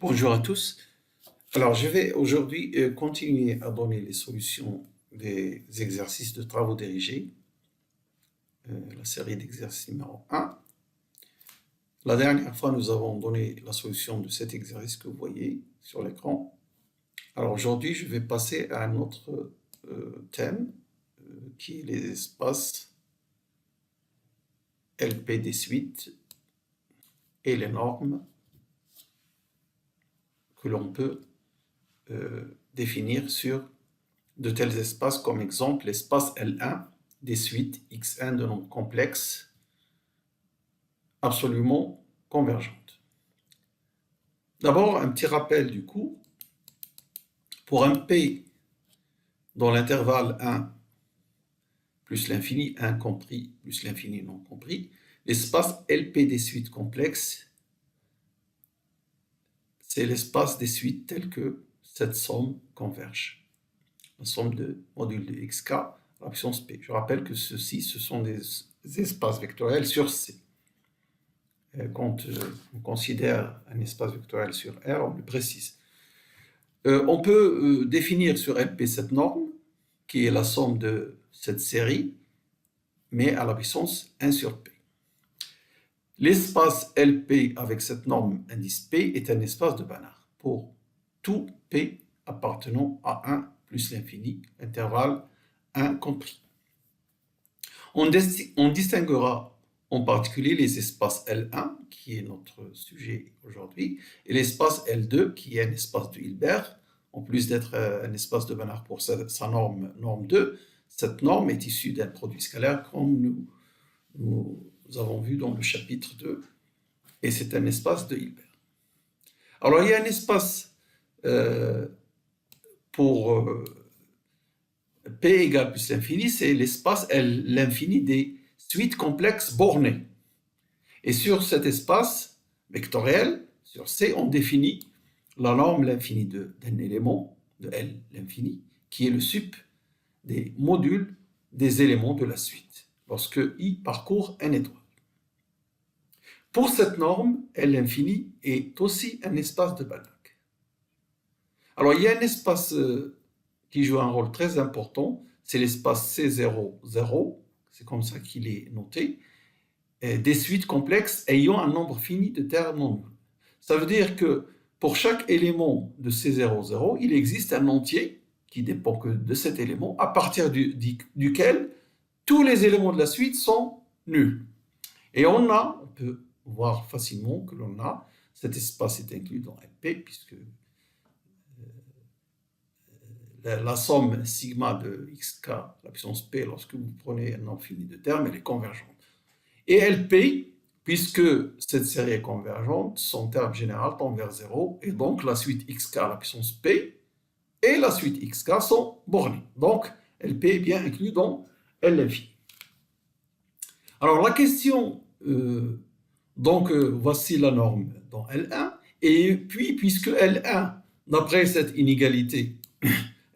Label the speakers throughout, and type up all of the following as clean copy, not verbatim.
Speaker 1: Bonjour à tous. Alors, je vais aujourd'hui continuer à donner les solutions des exercices de travaux dirigés, la série d'exercices numéro 1. La dernière fois, nous avons donné la solution de cet exercice que vous voyez sur l'écran. Alors aujourd'hui, je vais passer à un autre thème qui est les espaces LP des suites et les normes que l'on peut définir sur de tels espaces, comme exemple l'espace L1 des suites X1 de nombres complexes absolument convergentes. D'abord, un petit rappel du coup. Pour un P dans l'intervalle 1 plus l'infini 1 compris plus l'infini non compris, l'espace LP des suites complexes, c'est l'espace des suites tel que cette somme converge. La somme de modules de xk à la puissance p. Je rappelle que ceci, ce sont des espaces vectoriels sur C. Quand on considère un espace vectoriel sur R, on le précise. On peut définir sur LP cette norme, qui est la somme de cette série, mais à la puissance 1 sur P. L'espace LP avec cette norme indice P est un espace de Banach pour tout P appartenant à 1 plus l'infini, intervalle 1 compris. On distinguera en particulier les espaces L1, qui est notre sujet aujourd'hui, et l'espace L2, qui est un espace de Hilbert. En plus d'être un espace de Banach pour sa norme 2, cette norme est issue d'un produit scalaire comme nous avons vu dans le chapitre 2, et c'est un espace de Hilbert. Alors il y a un espace pour P égale plus l'infini, c'est l'espace l'infini des suites complexes bornées. Et sur cet espace vectoriel, sur C, on définit la norme l'infini d'un élément, de L l'infini, qui est le sup des modules des éléments de la suite, lorsque I parcourt n étoile. Pour cette norme, L l'infini est aussi un espace de Banach. Alors, il y a un espace qui joue un rôle très important, c'est l'espace C0, 0, c'est comme ça qu'il est noté, des suites complexes ayant un nombre fini de termes non nuls. Ça veut dire que pour chaque élément de C0, 0, il existe un entier qui dépend que de cet élément, à partir duquel tous les éléments de la suite sont nuls. Et on peut voir facilement que l'on a, cet espace est inclus dans LP, puisque la somme sigma de xk, la puissance p, lorsque vous prenez un nombre fini de termes, elle est convergente. Et LP, puisque cette série est convergente, son terme général tend vers 0, et donc la suite xk à la puissance p et la suite xk sont bornées. Donc LP est bien inclus dans L l'infini. Alors la question, voici la norme dans L1, et puis puisque L1, d'après cette inégalité,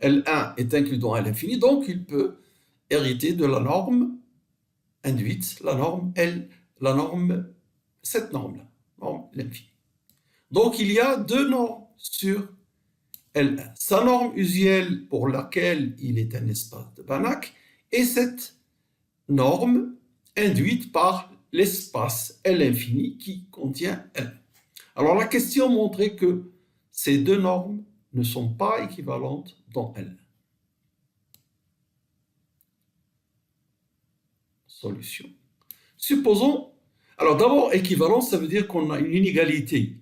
Speaker 1: L1 est inclus dans L infini, donc il peut hériter de la norme induite, cette norme-là, norme l'infini. Donc il y a deux normes sur L1. Sa norme usuelle pour laquelle il est un espace de Banach et cette norme induite par l'espace L infini qui contient L. Alors la question montrait que ces deux normes ne sont pas équivalentes dans L. Solution. Supposons, alors d'abord équivalence, ça veut dire qu'on a une inégalité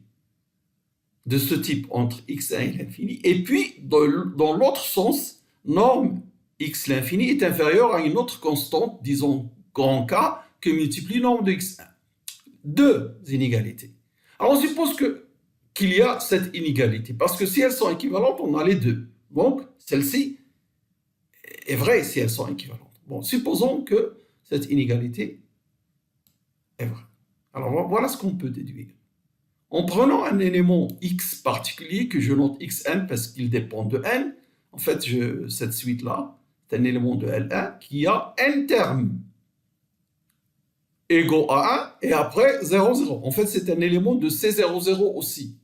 Speaker 1: de ce type entre x1 et l'infini, et puis dans l'autre sens, norme x l'infini est inférieure à une autre constante, disons grand K, que multiplie norme de x1. Deux inégalités. Alors on suppose qu'il y a cette inégalité, parce que si elles sont équivalentes, on a les deux. Donc, celle-ci est vraie si elles sont équivalentes. Bon, supposons que cette inégalité est vraie. Alors, voilà ce qu'on peut déduire. En prenant un élément x particulier, que je note xn parce qu'il dépend de n, en fait, cette suite-là, c'est un élément de L1 qui a n termes égaux à 1, et après 0, 0. En fait, c'est un élément de C00 aussi.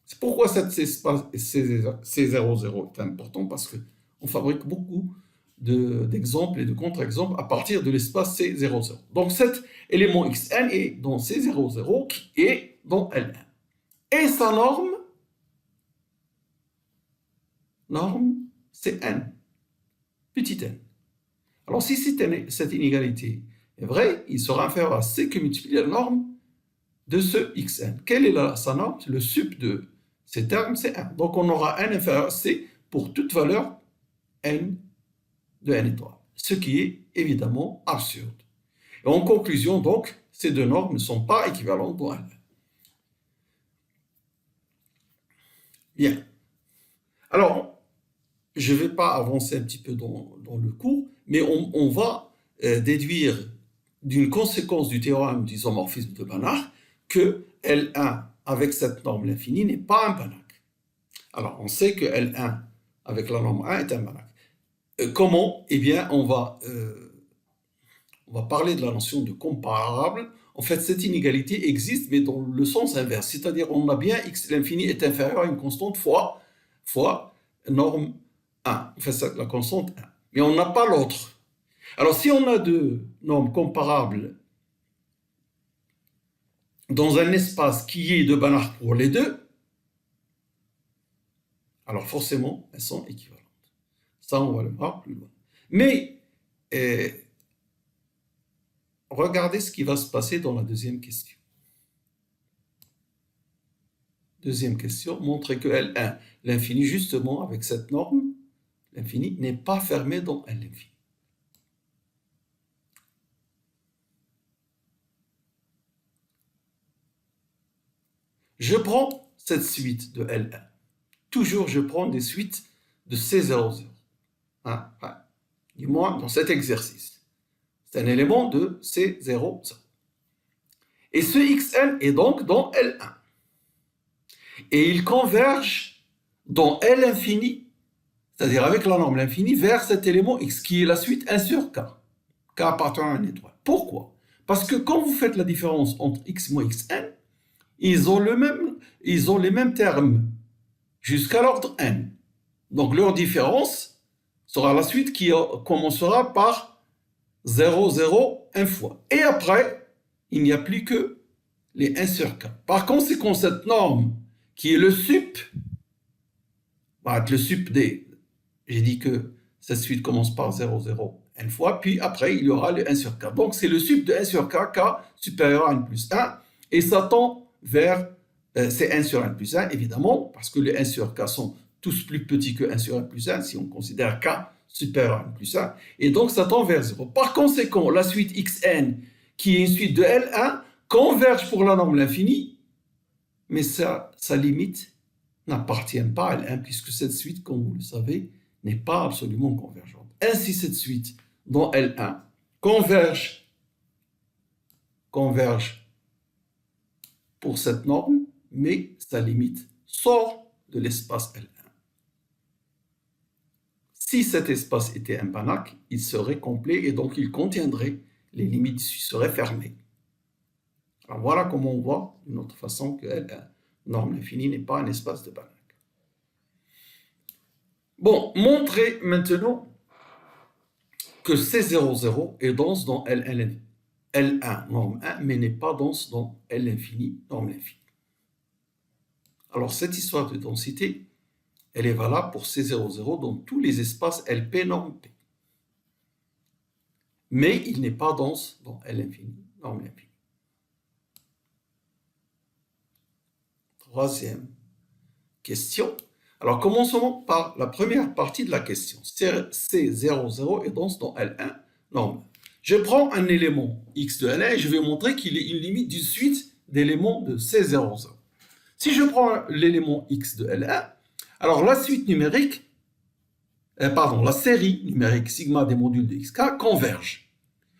Speaker 1: C'est pourquoi cet espace C00 est important, parce qu'on fabrique beaucoup d'exemples et de contre-exemples à partir de l'espace C00. Donc cet élément Xn est dans C00 qui est dans Ln. Et sa norme c'est n, petit n. Alors si cette inégalité est vraie, il sera inférieur à C que multiplie la norme de ce Xn. Quelle est sa norme? Le sup de ces termes, c'est 1. Donc on aura n inférieur à C pour toute valeur n de n étoiles, ce qui est évidemment absurde. Et en conclusion, donc, ces deux normes ne sont pas équivalentes dans L. Bien. Alors, je ne vais pas avancer un petit peu dans le cours, mais on va déduire d'une conséquence du théorème d'isomorphisme de Banach que L1 avec cette norme l'infini n'est pas un Banach. Alors, on sait que L1 avec la norme 1 est un Banach. Comment? Eh bien, on va parler de la notion de comparable. En fait, cette inégalité existe, mais dans le sens inverse. C'est-à-dire, on a bien x l'infini est inférieur à une constante fois norme 1. En fait, la constante 1. Mais on n'a pas l'autre. Alors, si on a deux normes comparables dans un espace qui est de Banach pour les deux, alors forcément, elles sont équivalentes. Ça, on va le voir plus loin. Mais regardez ce qui va se passer dans la deuxième question. Deuxième question, montrer que L1, l'infini, justement, avec cette norme, l'infini n'est pas fermé dans L l'infini. Je prends cette suite de L1. Toujours, je prends des suites de C00. Du moins, dans cet exercice. C'est un élément de C00. Et ce Xn est donc dans L1. Et il converge dans L infini, c'est-à-dire avec la norme l'infini, vers cet élément X, qui est la suite 1 sur K. K appartient à une étoile. Pourquoi? Parce que quand vous faites la différence entre X moins Xn, ils ont les mêmes termes jusqu'à l'ordre n. Donc leur différence sera la suite qui commencera par 0, 0, 1 fois. Et après, il n'y a plus que les 1 sur K. Par conséquent, cette norme qui est le sup, va être le sup des... J'ai dit que cette suite commence par 0, 0, n fois, puis après, il y aura le 1 sur K. Donc, c'est le sup de 1 sur K, K supérieur à n plus 1, et ça tend vers... c'est 1 sur n plus 1, évidemment, parce que les 1 sur K sont tous plus petits que 1 sur n plus 1, si on considère K supérieur à n plus 1, et donc ça tend vers 0. Par conséquent, la suite Xn, qui est une suite de L1, converge pour la norme l'infini, mais sa limite n'appartient pas à L1, puisque cette suite, comme vous le savez, n'est pas absolument convergente. Ainsi, cette suite dans L1 converge pour cette norme, mais sa limite sort de l'espace L1. Si cet espace était un Banach, il serait complet et donc il contiendrait, les limites seraient fermées. Alors voilà comment on voit d'une autre façon que la norme infinie n'est pas un espace de Banach. Bon, montrez maintenant que C00 est dense dans L1 norme 1, mais n'est pas dense dans L infini norme l'infini. Alors cette histoire de densité, elle est valable pour C00 dans tous les espaces LP norme P. Mais il n'est pas dense dans L infini norme l'infini. Troisième question. Alors commençons par la première partie de la question. C00 est dense dans L1 norme 1. Je prends un élément X de L1 et je vais montrer qu'il est une limite d'une suite d'éléments de C00. Si je prends l'élément X de L1, alors la suite numérique, la série numérique sigma des modules de XK converge.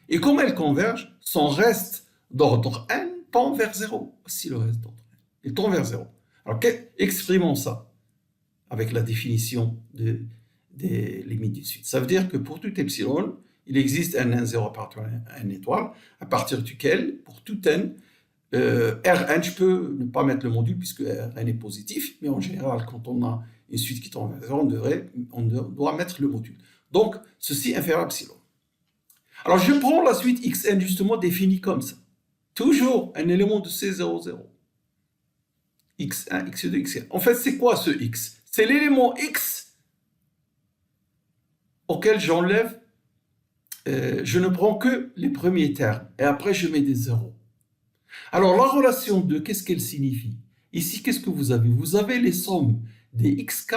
Speaker 1: Et comme elle converge, son reste d'ordre n tend vers 0. Voici le reste d'ordre n. Il tend vers 0. Alors exprimons ça avec la définition des limites d'une suite. Ça veut dire que pour tout epsilon, il existe un n0 appartenant à une étoile, à partir duquel, pour tout n, Rn, je peux ne pas mettre le module puisque Rn est positif, mais en général, quand on a une suite qui tend vers 0, on doit mettre le module. Donc, ceci inférieur à epsilon. Alors, je prends la suite xn justement définie comme ça. Toujours un élément de C00. x1, x2, xn. En fait, c'est quoi ce x? C'est l'élément x auquel j'enlève, je ne prends que les premiers termes, et après je mets des zéros. Alors, la relation 2, qu'est-ce qu'elle signifie? Ici, qu'est-ce que vous avez? Vous avez les sommes des xk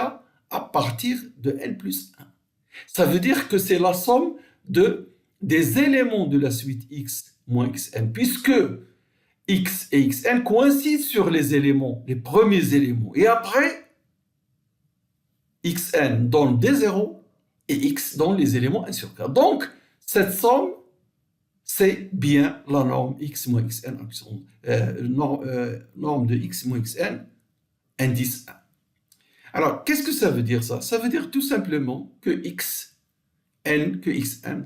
Speaker 1: à partir de n plus 1. Ça veut dire que c'est la somme des éléments de la suite x moins xn, puisque x et xn coïncident sur les éléments, les premiers éléments. Et après, xn donne des zéros et x donne les éléments 1 sur 4. Donc, cette somme, c'est bien la norme x moins xn, norme de x moins xn, indice 1. Alors, qu'est-ce que ça veut dire ça? Ça veut dire tout simplement que xn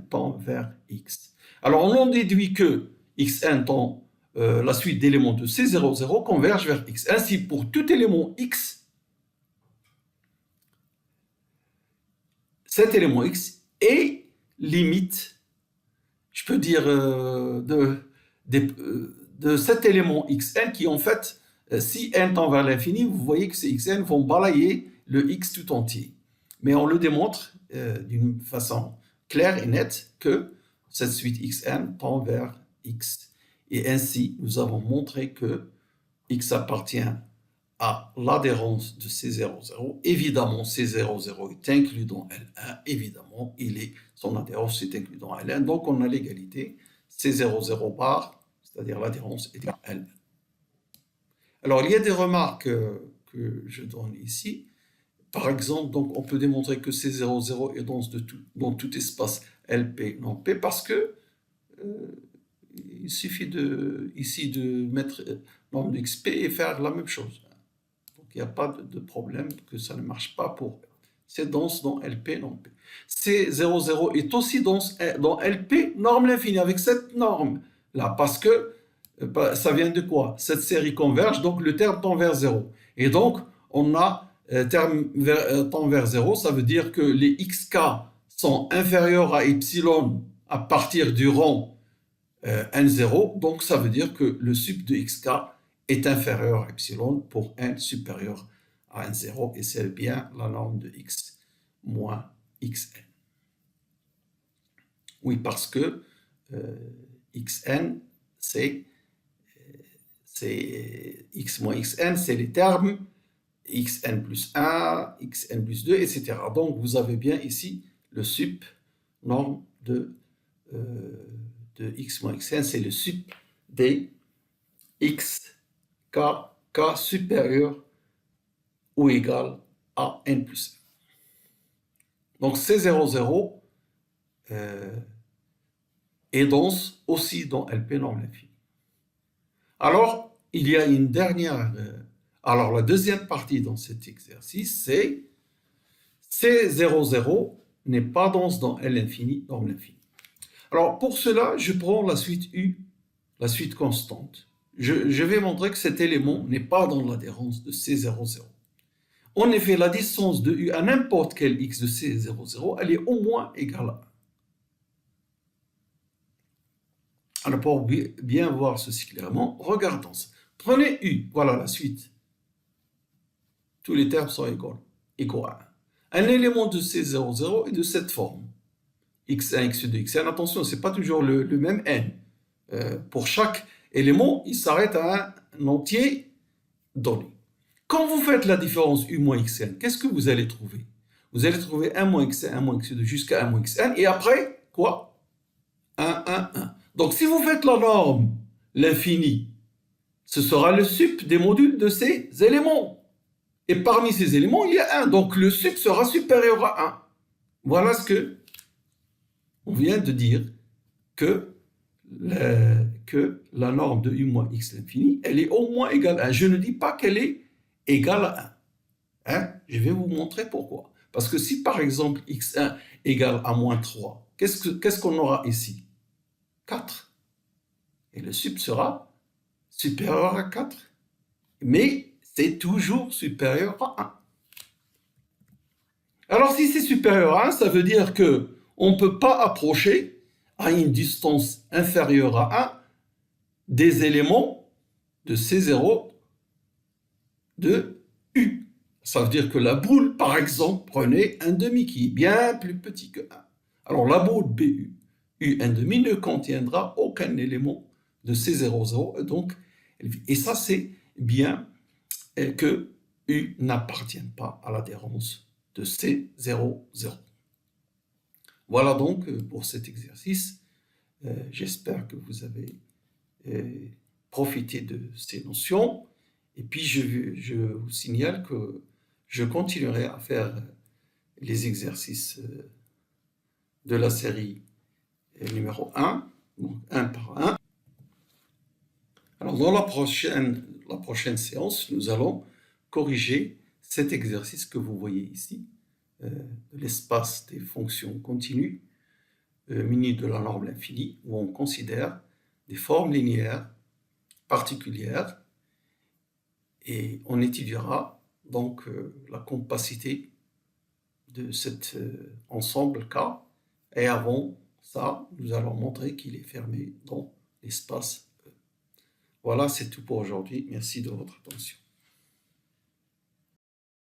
Speaker 1: tend vers x. Alors, on en déduit que xn tend, la suite d'éléments de C00 converge vers x. Ainsi, pour tout élément x, cet élément x est limite, je peux dire, de cet élément xn qui, en fait, si n tend vers l'infini, vous voyez que ces xn vont balayer le x tout entier. Mais on le démontre d'une façon claire et nette que cette suite xn tend vers x. Et ainsi, nous avons montré que x appartient à l'adhérence de C00. Évidemment, C00 est inclus dans L1. Évidemment, son adhérence est inclue dans L1. Donc, on a l'égalité C00 bar, c'est-à-dire l'adhérence est dans L1. Alors, il y a des remarques que je donne ici. Par exemple, donc, on peut démontrer que C00 est dense dans tout espace LP non P parce que il suffit ici de mettre norme de XP et faire la même chose. Donc, il n'y a pas de problème que ça ne marche pas pour c'est dense dans LP non P. C00 est aussi dense dans LP norme l'infini avec cette norme-là parce que ça vient de quoi? Cette série converge, donc le terme tend vers 0. Et donc, on a terme tend vers 0, ça veut dire que les xk sont inférieurs à epsilon à partir du rang n0, donc ça veut dire que le sup de xk est inférieur à epsilon pour n supérieur à n0, et c'est bien la norme de x moins xn. Oui, parce que xn, c'est x moins xn, c'est les termes xn plus 1, xn plus 2, etc. Donc, vous avez bien ici le sup norme de x moins xn, c'est le sup des x k supérieur ou égal à n plus 1. Donc, C00 est dense aussi dans LP norme l'infini. Alors, il y a une dernière... alors, la deuxième partie dans cet exercice, c'est C00 n'est pas dense dans L infini, norme l'infini. Alors, pour cela, je prends la suite U, la suite constante. Je vais montrer que cet élément n'est pas dans l'adhérence de C00. En effet, la distance de U à n'importe quel x de C00, elle est au moins égale à 1. Alors, pour bien voir ceci clairement, regardons ça. Prenez U, voilà la suite. Tous les termes sont égaux à 1. Un élément de C00 est de cette forme. x1, x2, xn. Attention, ce n'est pas toujours le même n. Pour chaque élément, il s'arrête à un entier donné. Quand vous faites la différence u moins xn, qu'est-ce que vous allez trouver? Vous allez trouver 1 moins xn, 1 moins x2 jusqu'à 1 moins xn. Et après, quoi? 1, 1, 1. Donc, si vous faites la norme, l'infini, ce sera le sup des modules de ces éléments. Et parmi ces éléments, il y a 1. Donc, le sup sera supérieur à 1. Voilà ce que on vient de dire, que la norme de u moins x l'infini, elle est au moins égale à 1. Je ne dis pas qu'elle est égale à 1. Hein? Je vais vous montrer pourquoi. Parce que si, par exemple, x1 égale à moins 3, qu'est-ce qu'on aura ici? 4. Et le sup sera supérieur à 4, mais c'est toujours supérieur à 1. Alors si c'est supérieur à 1, ça veut dire que on ne peut pas approcher à une distance inférieure à 1 des éléments de C0 de U. Ça veut dire que la boule, par exemple, prenait un demi qui est bien plus petit que 1. Alors la boule BU, U1 demi ne contiendra aucun élément de C00, et ça c'est bien que U n'appartient pas à l'adhérence de C00. Voilà donc pour cet exercice. J'espère que vous avez profité de ces notions. Et puis je vous signale que je continuerai à faire les exercices de la série numéro 1, donc 1 par 1. Alors dans la prochaine séance, nous allons corriger cet exercice que vous voyez ici, l'espace des fonctions continues muni de la norme infinie, où on considère des formes linéaires particulières et on étudiera donc la compacité de cet ensemble K, et avant ça, nous allons montrer qu'il est fermé dans l'espace E. Voilà, c'est tout pour aujourd'hui. Merci de votre attention.